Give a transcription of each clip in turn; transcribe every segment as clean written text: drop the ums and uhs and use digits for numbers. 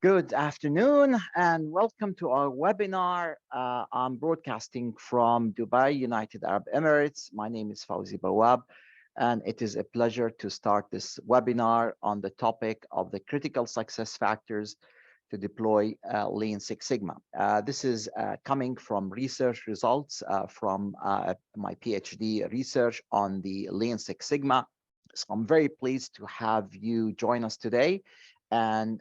Good afternoon and welcome to our webinar. I'm broadcasting from Dubai, United Arab Emirates. My name is Fawzi Bawab, and it is a pleasure to start this webinar on the topic of the critical success factors to deploy Lean Six Sigma. This is coming from research results from my PhD research on the Lean Six Sigma. So I'm very pleased to have you join us today, and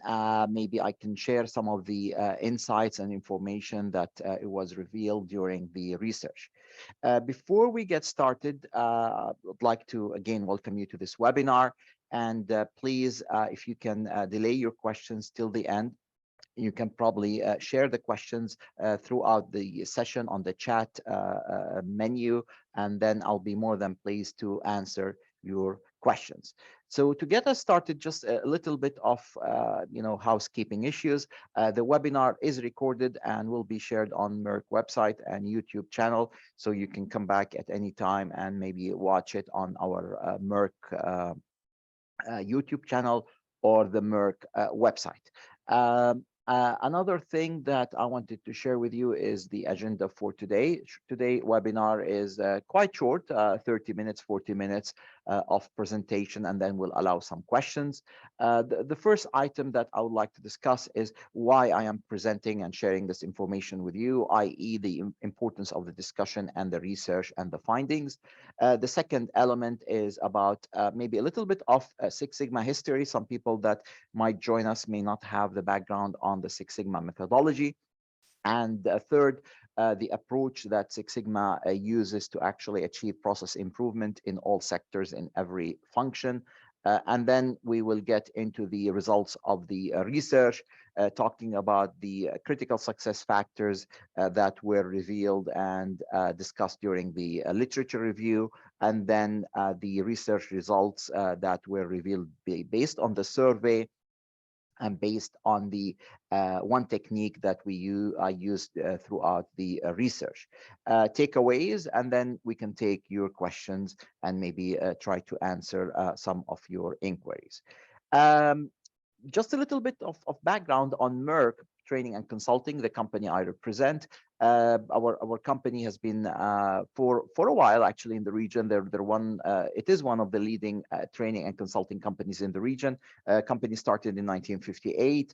maybe I can share some of the insights and information that it was revealed during the research. Before we get started, I'd like to again welcome you to this webinar, and please, if you can delay your questions till the end, you can probably share the questions throughout the session on the chat menu, and then I'll be more than pleased to answer your questions. So to get us started, just a little bit of housekeeping issues. The webinar is recorded and will be shared on Merck website and YouTube channel, so you can come back at any time and maybe watch it on our Merck YouTube channel or the Merck website. Another thing that I wanted to share with you is the agenda for today. Today webinar is quite short, 30 minutes, 40 minutes of presentation, and then we'll allow some questions. The first item that I would like to discuss is why I am presenting and sharing this information with you, i.e. the importance of the discussion and the research and the findings. The second element is about maybe a little bit of Six Sigma history. Some people that might join us may not have the background on the Six Sigma methodology. And third, the approach that Six Sigma uses to actually achieve process improvement in all sectors in every function. And then we will get into the results of the research, talking about the critical success factors that were revealed and discussed during the literature review, and then the research results that were revealed based on the survey and based on the one technique that I used throughout the research. Takeaways, and then we can take your questions and maybe try to answer some of your inquiries. Um, just a little bit of background on Merck Training and Consulting, the company I represent. Our company has been for a while actually in the region. It is one of the leading training and consulting companies in the region. Company started in 1958,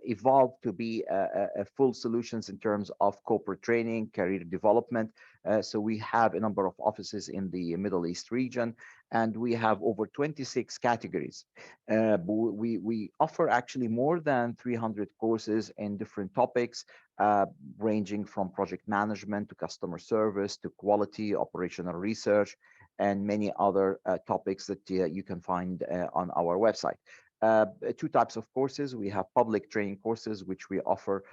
evolved to be a full solutions in terms of corporate training, career development. So we have a number of offices in the Middle East region, and we have over 26 categories. We offer actually more than 300 courses in different topics, ranging from project management to customer service to quality, operational research, and many other topics that you can find on our website. Two types of courses. We have public training courses, which we offer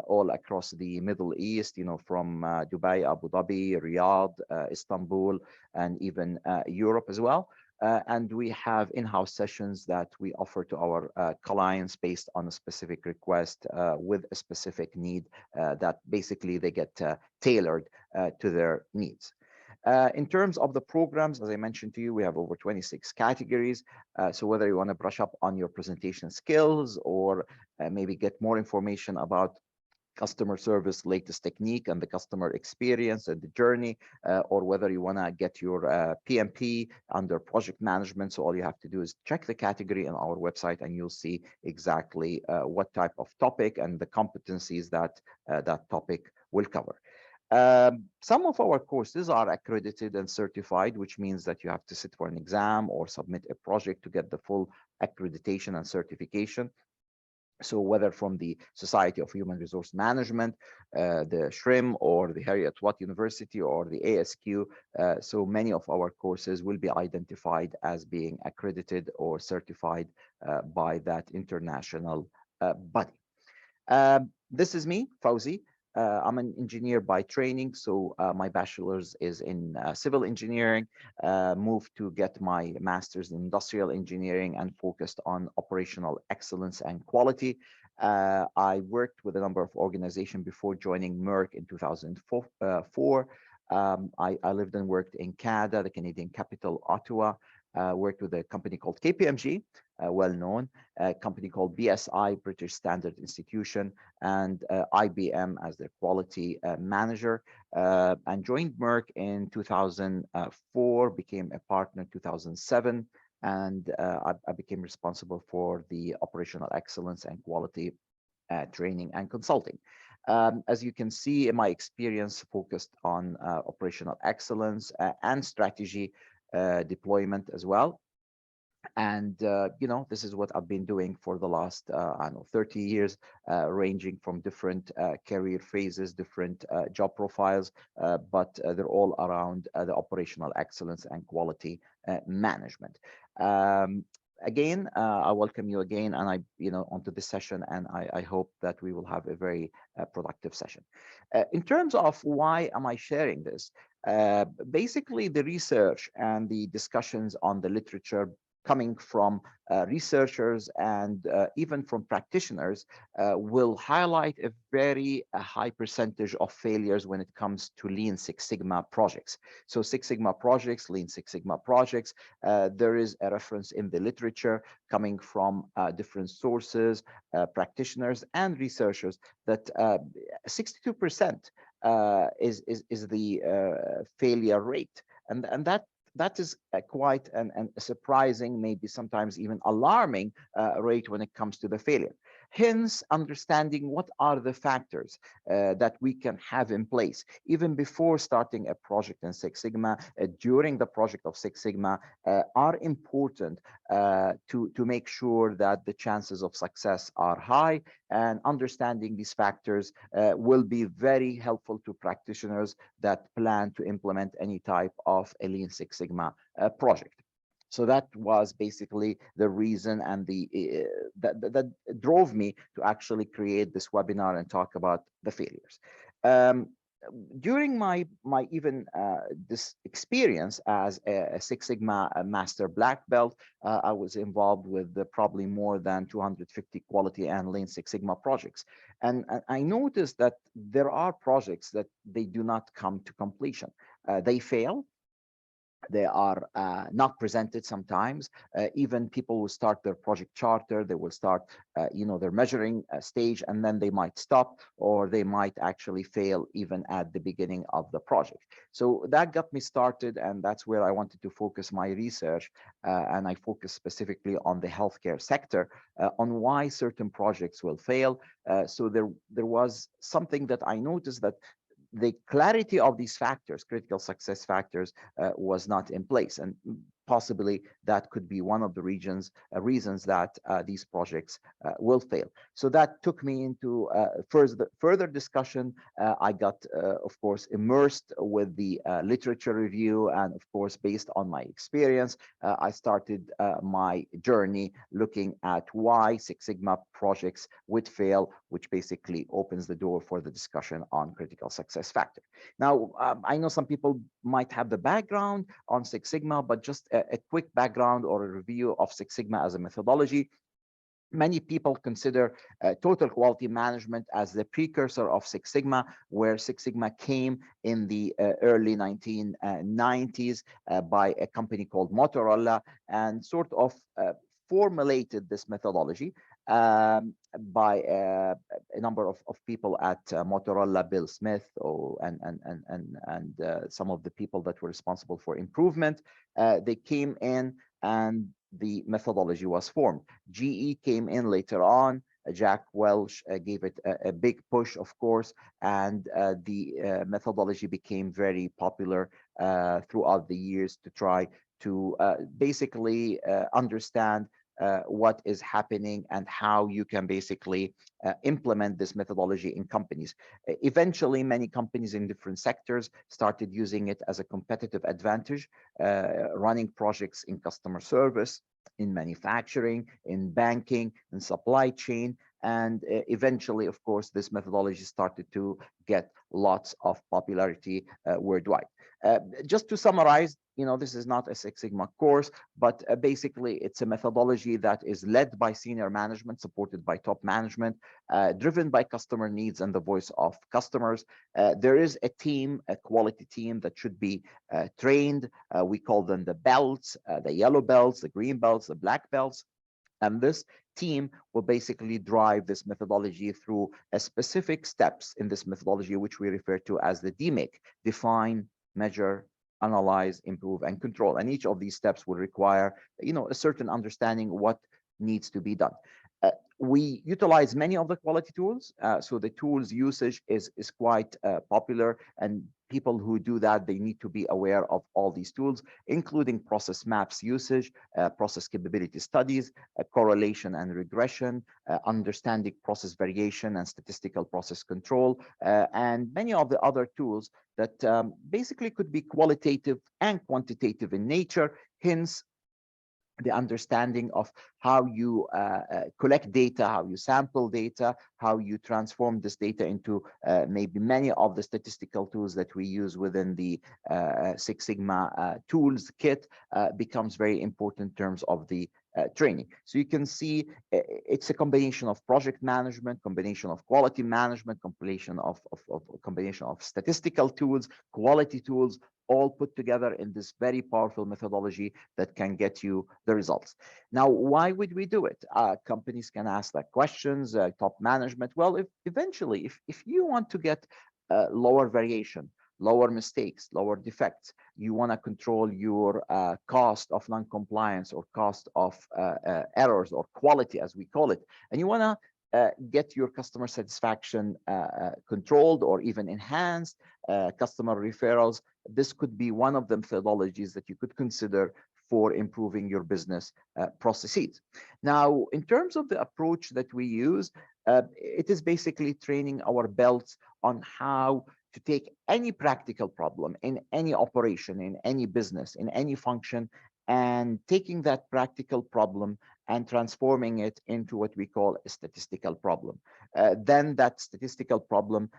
all across the Middle East, from Dubai, Abu Dhabi, Riyadh, Istanbul, and even Europe as well. And we have in-house sessions that we offer to our clients based on a specific request with a specific need that basically they get tailored to their needs. In terms of the programs, as I mentioned to you, we have over 26 categories. So whether you want to brush up on your presentation skills or maybe get more information about customer service latest technique and the customer experience and the journey, or whether you want to get your PMP under project management. So all you have to do is check the category on our website and you'll see exactly what type of topic and the competencies that that topic will cover. Some of our courses are accredited and certified, which means that you have to sit for an exam or submit a project to get the full accreditation and certification. So whether from the Society of Human Resource Management, the SHRIM, or the Heriot-Watt University, or the ASQ, so many of our courses will be identified as being accredited or certified by that international body. This is me, Fauzi. I'm an engineer by training, so my bachelor's is in civil engineering, moved to get my master's in industrial engineering and focused on operational excellence and quality. I worked with a number of organizations before joining Merck in 2004. I lived and worked in Canada, the Canadian capital, Ottawa, Worked with a company called KPMG, well known, a company called BSI, British Standard Institution, and IBM as their quality manager, and joined Merck in 2004, became a partner in 2007, and I became responsible for the operational excellence and quality training and consulting. As you can see, in my experience focused on operational excellence and strategy deployment as well. And this is what I've been doing for the last I don't know, 30 years, ranging from different career phases, different job profiles, but they're all around the operational excellence and quality management. um, Again, I welcome you again, and onto this session, and I hope that we will have a very productive session. In terms of why am I sharing this, basically the research and the discussions on the literature coming from researchers and even from practitioners will highlight a very high percentage of failures when it comes to Lean Six Sigma projects. So Six Sigma projects, Lean Six Sigma projects, there is a reference in the literature coming from different sources, practitioners and researchers, that 62% is the failure rate, and that is quite an surprising, maybe sometimes even alarming rate when it comes to the failure. Hence, understanding what are the factors that we can have in place even before starting a project in Six Sigma, during the project of Six Sigma, are important to make sure that the chances of success are high. And understanding these factors will be very helpful to practitioners that plan to implement any type of a Lean Six Sigma project. So that was basically the reason and that drove me to actually create this webinar and talk about the failures. During my even this experience as a Six Sigma master black belt, I was involved with probably more than 250 quality and Lean Six Sigma projects, and I noticed that there are projects that they do not come to completion. They fail. They are not presented sometimes. Even people will start their project charter, they will start their measuring stage, and then they might stop, or they might actually fail even at the beginning of the project. So that got me started, and that's where I wanted to focus my research, and I focus specifically on the healthcare sector, on why certain projects will fail. So there was something that I noticed, that the clarity of these factors, critical success factors, was not in place, and possibly that could be one of the reasons that these projects will fail. So that took me into further discussion. I got, of course, immersed with the literature review, and of course, based on my experience, I started my journey looking at why Six Sigma projects would fail, which basically opens the door for the discussion on critical success factor. Now, I know some people might have the background on Six Sigma, but just a quick background or a review of Six Sigma as a methodology. Many people consider total quality management as the precursor of Six Sigma, where Six Sigma came in the early 1990s by a company called Motorola, and sort of formulated this methodology by a number of people at Motorola, Bill Smith, and some of the people that were responsible for improvement. They came in, and the methodology was formed. GE came in later on. Jack Welch gave it a big push, of course, and the methodology became very popular throughout the years to try to basically understand what is happening and how you can basically implement this methodology in companies. Eventually, many companies in different sectors started using it as a competitive advantage, running projects in customer service, in manufacturing, in banking, in supply chain. And eventually, of course, this methodology started to get lots of popularity worldwide. Just to summarize, this is not a Six Sigma course, but basically it's a methodology that is led by senior management, supported by top management, driven by customer needs and the voice of customers. There is a team, a quality team that should be trained. We call them the belts, the yellow belts, the green belts, the black belts. And this team will basically drive this methodology through a specific steps in this methodology, which we refer to as the DMAIC: define, measure, analyze, improve, and control. And each of these steps will require, a certain understanding what needs to be done. We utilize many of the quality tools, so the tools usage is quite popular, and people who do that, they need to be aware of all these tools, including process maps usage, process capability studies, correlation and regression, understanding process variation and statistical process control, and many of the other tools that basically could be qualitative and quantitative in nature. Hence the understanding of how you collect data, how you sample data, how you transform this data into maybe many of the statistical tools that we use within the Six Sigma tools kit becomes very important in terms of the training. So you can see it's a combination of project management, combination of quality management, combination of statistical tools, quality tools, all put together in this very powerful methodology that can get you the results. Now, why would we do it? Companies can ask that questions, top management. Well, if you want to get lower variation, lower mistakes, lower defects, you want to control your cost of non-compliance or cost of errors or quality, as we call it, and you want to get your customer satisfaction controlled or even enhanced, customer referrals, this could be one of the methodologies that you could consider for improving your business processes. Now, in terms of the approach that we use, it is basically training our belts on how to take any practical problem in any operation, in any business, in any function, and taking that practical problem and transforming it into what we call a statistical problem. Then that statistical problem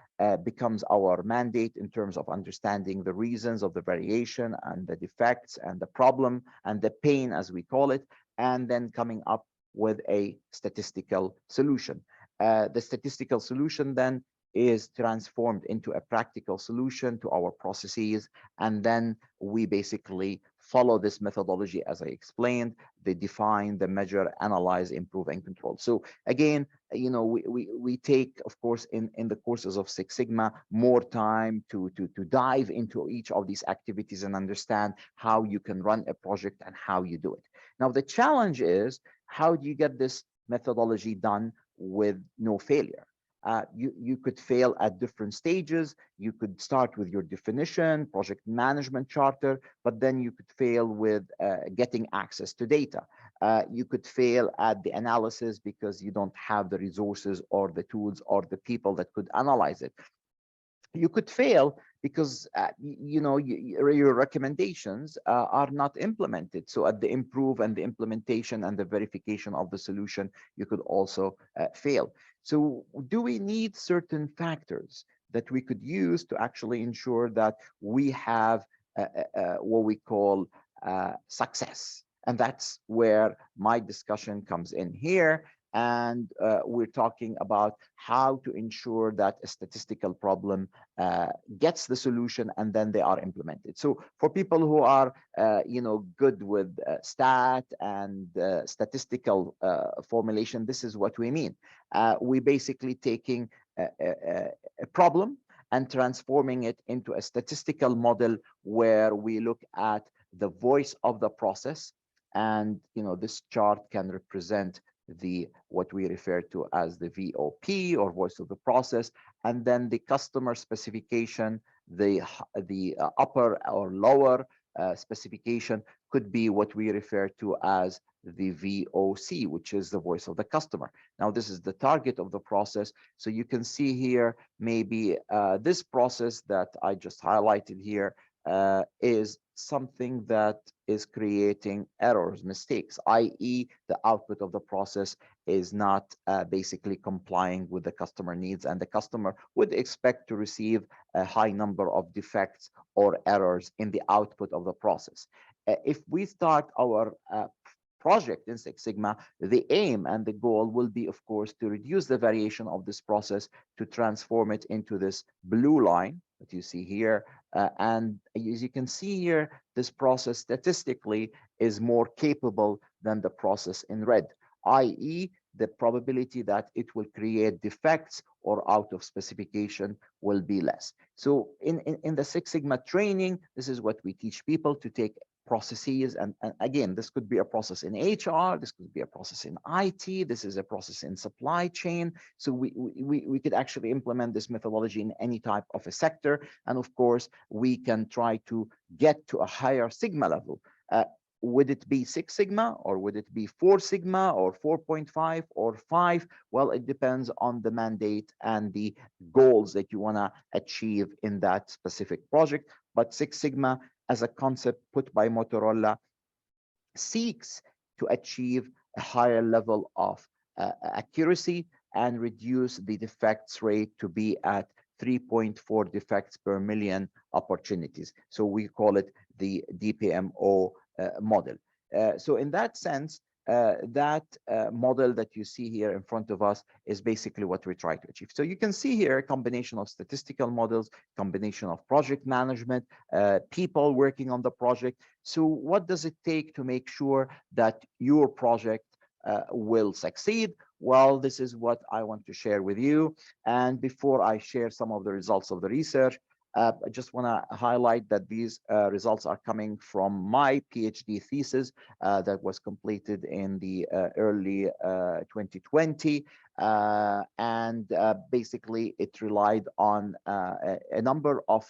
becomes our mandate in terms of understanding the reasons of the variation and the defects and the problem and the pain, as we call it, and then coming up with a statistical solution. The statistical solution then is transformed into a practical solution to our processes, and then we basically follow this methodology as I explained. They define, they measure, analyze, improve, and control. So again, we take, of course, in the courses of Six Sigma, more time to dive into each of these activities and understand how you can run a project and how you do it. Now, the challenge is, how do you get this methodology done with no failure? You could fail at different stages. You could start with your definition, project management charter, but then you could fail with getting access to data. You could fail at the analysis because you don't have the resources or the tools or the people that could analyze it. You could fail because your recommendations are not implemented. So at the improve and the implementation and the verification of the solution, you could also fail. So do we need certain factors that we could use to actually ensure that we have what we call success? And that's where my discussion comes in here. And we're talking about how to ensure that a statistical problem gets the solution and then they are implemented. So for people who are, good with stat and statistical formulation, this is what we mean. We basically taking a problem and transforming it into a statistical model where we look at the voice of the process. And, this chart can represent what we refer to as the VOP, or voice of the process, and then the customer specification, the upper or lower specification could be what we refer to as the VOC, which is the voice of the customer. Now, this is the target of the process. So you can see here, maybe this process that I just highlighted here is something that is creating errors, mistakes, i.e., the output of the process is not basically complying with the customer needs, and the customer would expect to receive a high number of defects or errors in the output of the process. If we start our project in Six Sigma, the aim and the goal will be, of course, to reduce the variation of this process, to transform it into this blue line that you see here. And as you can see here, this process statistically is more capable than the process in red, i.e., the probability that it will create defects or out of specification will be less. So in the Six Sigma training, this is what we teach people to take processes. And again, this could be a process in HR, this could be a process in IT, this is a process in supply chain. So we could actually implement this methodology in any type of a sector. And of course, we can try to get to a higher Sigma level. Would it be Six Sigma, or would it be Four Sigma, or 4.5 or 5? Well, it depends on the mandate and the goals that you want to achieve in that specific project. But Six Sigma as a concept put by Motorola seeks to achieve a higher level of accuracy and reduce the defects rate to be at 3.4 defects per million opportunities. So we call it the DPMO model. So in that sense, that model that you see here in front of us is basically what we try to achieve. So you can see here a combination of statistical models, combination of project management, people working on the project. So what does it take to make sure that your project will succeed? Well, this is what I want to share with you. And before I share some of the results of the research, I just want to highlight that these results are coming from my PhD thesis that was completed in the early 2020. And basically, it relied on a number of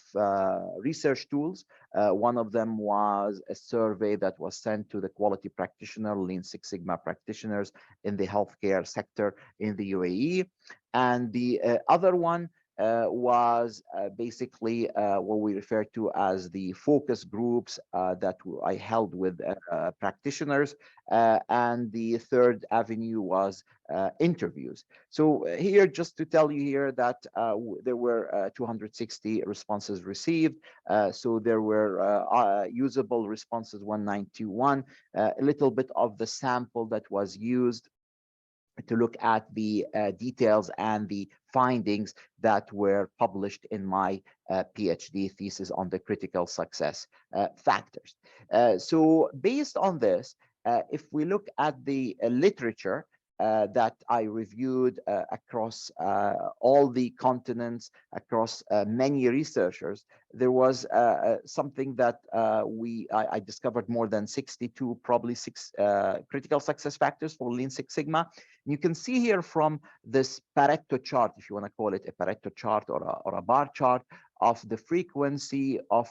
research tools. One of them was a survey that was sent to the quality practitioner, Lean Six Sigma practitioners in the healthcare sector in the UAE. And the other one was basically what we refer to as the focus groups that I held with practitioners. And the third avenue was interviews. So here, just to tell you here that there were 260 responses received. So there were usable responses 191, a little bit of the sample that was used to look at the details and the findings that were published in my PhD thesis on the critical success factors. So based on this, if we look at the literature that I reviewed across all the continents, across many researchers, there was something that I discovered more than 62, probably six critical success factors for Lean Six Sigma. And you can see here from this Pareto chart, if you want to call it a Pareto chart or a bar chart, of the frequency of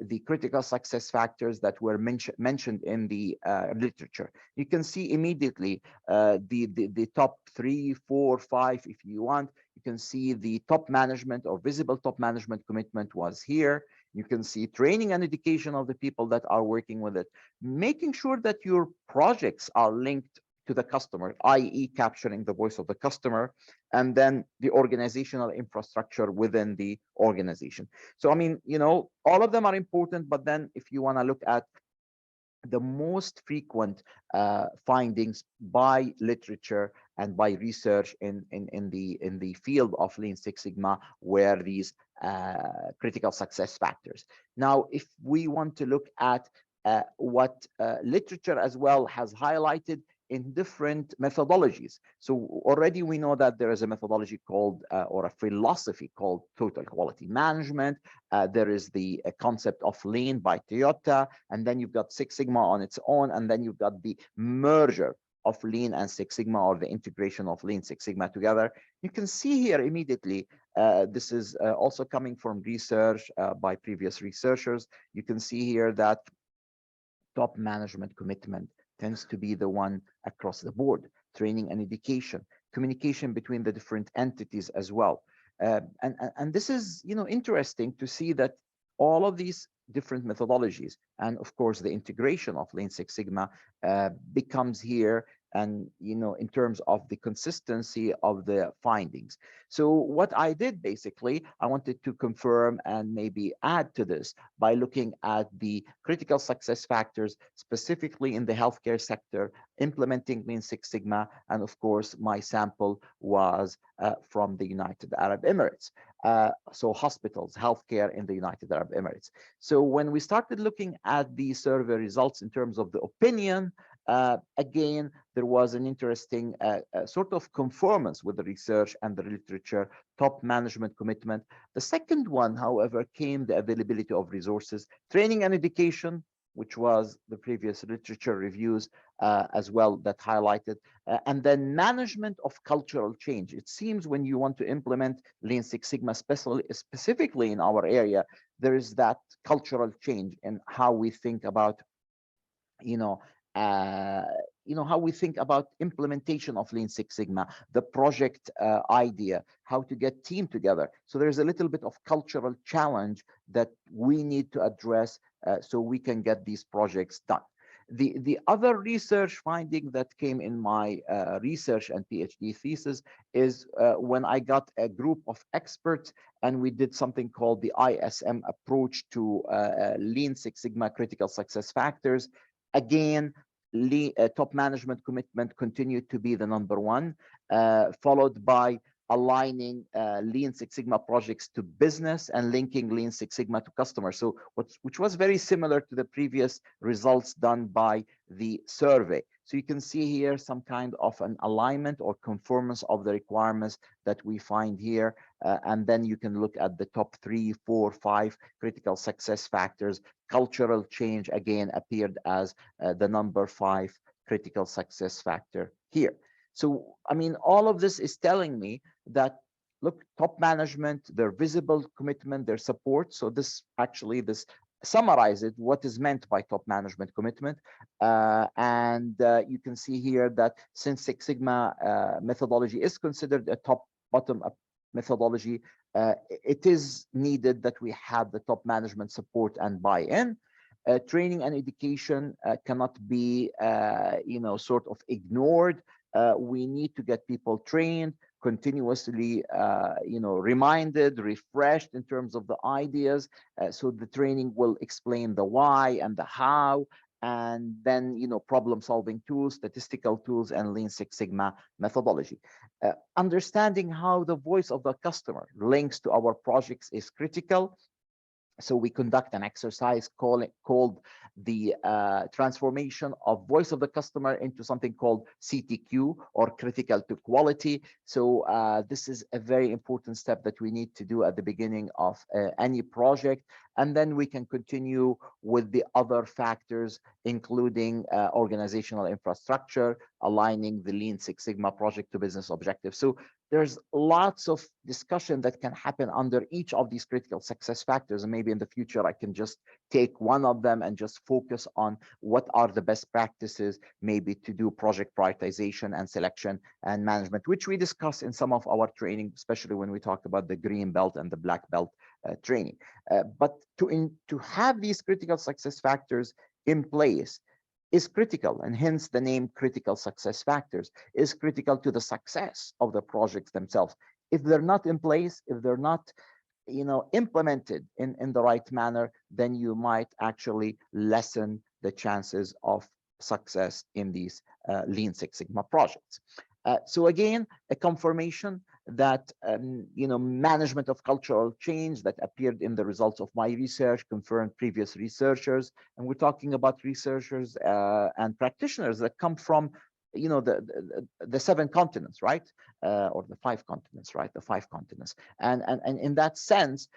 the critical success factors that were mentioned in the literature. You can see immediately the top 3, 4, 5, if you want. You can see the top management or visible top management commitment was here. You can see training and education of the people that are working with it, making sure that your projects are linked to the customer, i.e. capturing the voice of the customer, and then the organizational infrastructure within the organization. So, I mean, you know, all of them are important, but then if you want to look at the most frequent findings by literature and by research in the field of Lean Six Sigma were these critical success factors. Now, if we want to look at what literature as well has highlighted in different methodologies. So already we know that there is a methodology called, or a philosophy called total quality management. There is the concept of Lean by Toyota, and then you've got Six Sigma on its own, and then you've got the merger of Lean and Six Sigma, or the integration of Lean Six Sigma together. You can see here immediately, this is also coming from research by previous researchers. You can see here that top management commitment tends to be the one across the board. Training and education, communication between the different entities as well. And this is, you know, interesting to see that all of these different methodologies. And of course, the integration of Lean Six Sigma becomes here, and in terms of the consistency of the findings. So what I did, basically, I wanted to confirm and maybe add to this by looking at the critical success factors, specifically in the healthcare sector, implementing Lean Six Sigma. And of course, my sample was from the United Arab Emirates. So hospitals, healthcare in the United Arab Emirates. So when we started looking at the survey results in terms of the opinion, again, there was an interesting sort of conformance with the research and the literature, top management commitment. The second one, however, came the availability of resources, training and education, which was the previous literature reviews as well that highlighted, and then management of cultural change. It seems when you want to implement Lean Six Sigma, specifically in our area, there is that cultural change in how we think about, uh, how we think about implementation of Lean Six Sigma, the project idea, how to get team together. So there's a little bit of cultural challenge that we need to address so we can get these projects done. The other research finding that came in my research and PhD thesis is when I got a group of experts and we did something called the ISM approach to Lean Six Sigma critical success factors. Again, top management commitment continued to be the number one, followed by aligning Lean Six Sigma projects to business and linking Lean Six Sigma to customers. So which was very similar to the previous results done by the survey. So you can see here some kind of an alignment or conformance of the requirements that we find here. And then you can look at the top 3, 4, 5 critical success factors. Cultural change again appeared as the number 5 critical success factor here. So, I mean, all of this is telling me that, look, top management, their visible commitment, their support. So this summarizes what is meant by top management commitment. And you can see here that since Six Sigma methodology is considered a top bottom-up methodology, it is needed that we have the top management support and buy-in. Training and education cannot be, sort of ignored. We need to get people trained, continuously, reminded, refreshed in terms of the ideas. So the training will explain the why and the how, and then, problem-solving tools, statistical tools, and Lean Six Sigma methodology. Understanding how the voice of the customer links to our projects is critical. So we conduct an exercise called the transformation of voice of the customer into something called CTQ, or critical to quality. So this is a very important step that we need to do at the beginning of any project. And then we can continue with the other factors, including organizational infrastructure, aligning the Lean Six Sigma project to business objectives. So there's lots of discussion that can happen under each of these critical success factors. And maybe in the future, I can just take one of them and just focus on what are the best practices, maybe to do project prioritization and selection and management, which we discuss in some of our training, especially when we talk about the green belt and the black belt training. But to have these critical success factors in place is critical, and hence the name critical success factors is critical to the success of the projects themselves. If they're not in place, if they're not implemented in the right manner, then you might actually lessen the chances of success in these Lean Six Sigma projects. So again, a confirmation that management of cultural change that appeared in the results of my research confirmed previous researchers, and we're talking about researchers and practitioners that come from the 7 continents, right? Or the 5 continents, right? The 5 continents. And in that sense,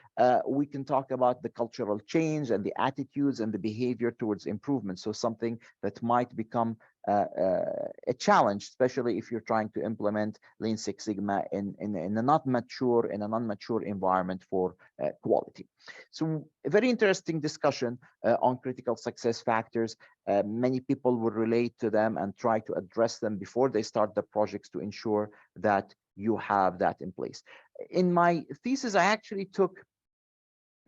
we can talk about the cultural change and the attitudes and the behavior towards improvement. So something that might become a challenge, especially if you're trying to implement Lean Six Sigma in a not mature, in an unmature environment for quality. So a very interesting discussion on critical success factors. Many people will relate to them and try to address them before they start the projects to ensure that you have that in place. In my thesis, I actually took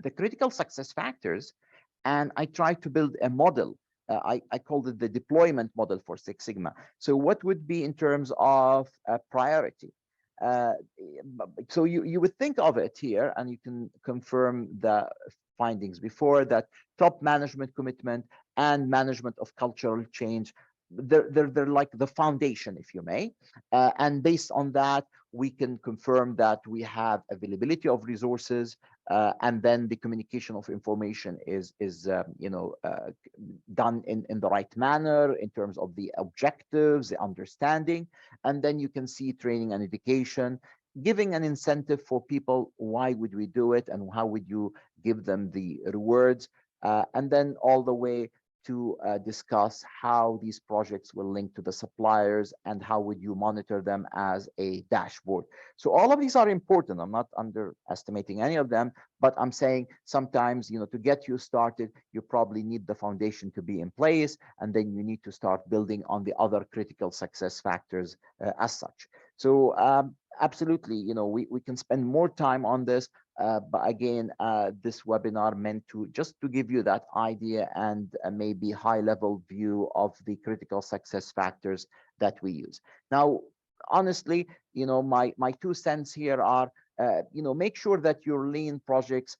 the critical success factors and I tried to build a model. I called it the deployment model for Six Sigma. So what would be in terms of priority? Uh, so you would think of it here, and you can confirm the findings before that: top management commitment and management of cultural change. They're like the foundation, if you may. And based on that, we can confirm that we have availability of resources, and then the communication of information is done in the right manner in terms of the objectives, the understanding. And then you can see training and education, giving an incentive for people. Why would we do it, and how would you give them the rewards? And then all the way to discuss how these projects will link to the suppliers, and how would you monitor them as a dashboard. So all of these are important. I'm not underestimating any of them, but I'm saying sometimes, to get you started, you probably need the foundation to be in place, and then you need to start building on the other critical success factors as such. So absolutely, we can spend more time on this, but again, this webinar meant to just to give you that idea, and maybe high level view of the critical success factors that we use. Now, honestly, my 2 cents here are, make sure that your lean projects,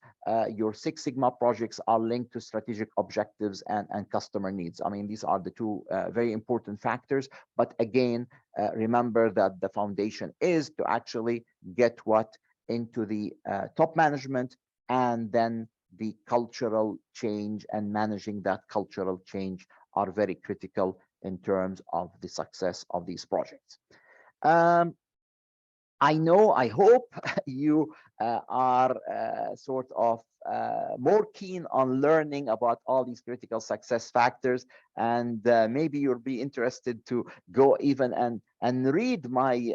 your Six Sigma projects, are linked to strategic objectives and customer needs. I mean, these are the two very important factors. But again, remember that the foundation is to actually get what into the top management, and then the cultural change and managing that cultural change are very critical in terms of the success of these projects. Um, I hope you are sort of more keen on learning about all these critical success factors, and maybe you'll be interested to go even and read my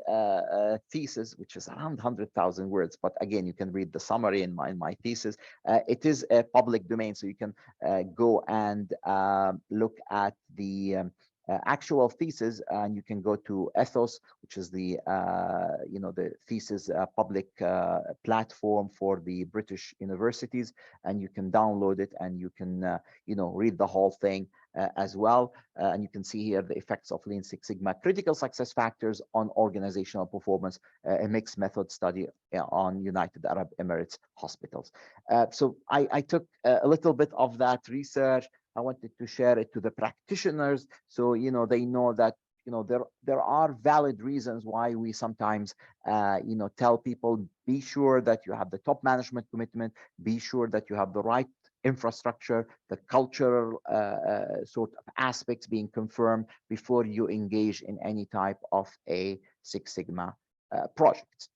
thesis, which is around 100,000 words. But again, you can read the summary in my thesis. It is a public domain, so you can go and look at the actual thesis, and you can go to Ethos, which is the the thesis public platform for the British universities, and you can download it, and you can read the whole thing as well. And you can see here the effects of Lean Six Sigma critical success factors on organizational performance, a mixed method study on United Arab Emirates hospitals. So I took a little bit of that research. I wanted to share it to the practitioners, so they know that there are valid reasons why we sometimes tell people, be sure that you have the top management commitment, be sure that you have the right infrastructure, the cultural sort of aspects being confirmed before you engage in any type of a Six Sigma project.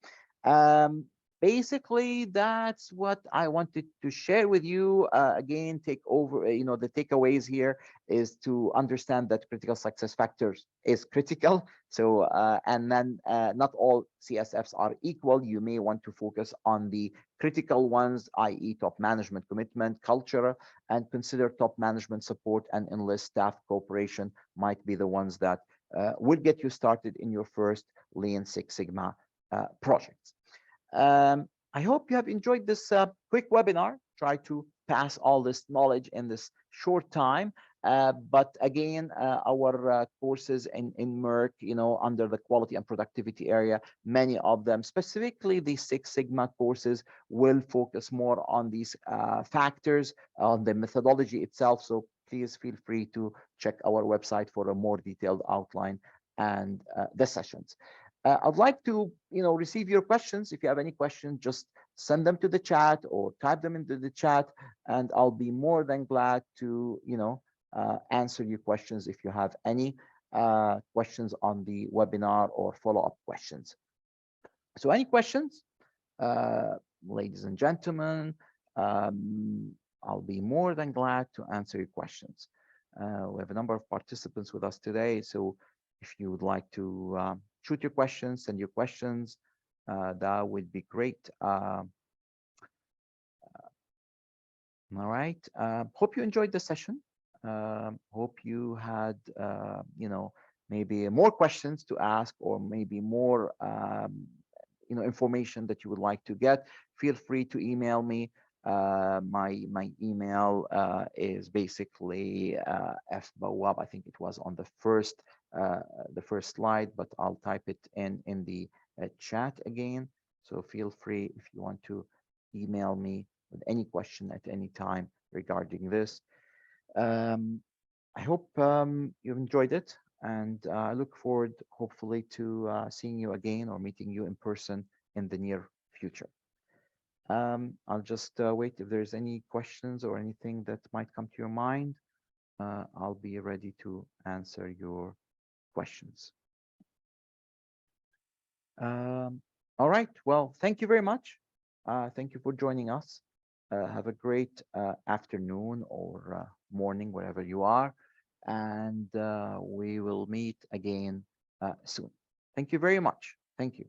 Basically, that's what I wanted to share with you. Again, the takeaways here is to understand that critical success factors is critical. So, and then not all CSFs are equal. You may want to focus on the critical ones, i.e. top management commitment, culture, and consider top management support and enlist staff cooperation might be the ones that will get you started in your first Lean Six Sigma projects. I hope you have enjoyed this quick webinar. Try to pass all this knowledge in this short time. But again, our courses in Merck, under the quality and productivity area, many of them, specifically the Six Sigma courses, will focus more on these factors, on the methodology itself. So please feel free to check our website for a more detailed outline and the sessions. I'd like to, receive your questions. If you have any questions, just send them to the chat or type them into the chat, and I'll be more than glad to, answer your questions if you have any questions on the webinar or follow-up questions. So any questions, ladies and gentlemen? I'll be more than glad to answer your questions. We have a number of participants with us today, so if you would like to shoot your questions, send your questions, that would be great. All right. Hope you enjoyed the session. Hope you had, maybe more questions to ask, or maybe more, information that you would like to get. Feel free to email me. My email is basically fbawab. I think it was on uh, the first slide, but I'll type it in the chat again. So feel free if you want to email me with any question at any time regarding this. Um, I hope you've enjoyed it, and I look forward, hopefully, to seeing you again or meeting you in person in the near future. I'll just wait if there's any questions or anything that might come to your mind. I'll be ready to answer your questions. Um, all right. Well, thank you very much. Thank you for joining us. Have a great afternoon or morning, wherever you are. And we will meet again soon. Thank you very much. Thank you.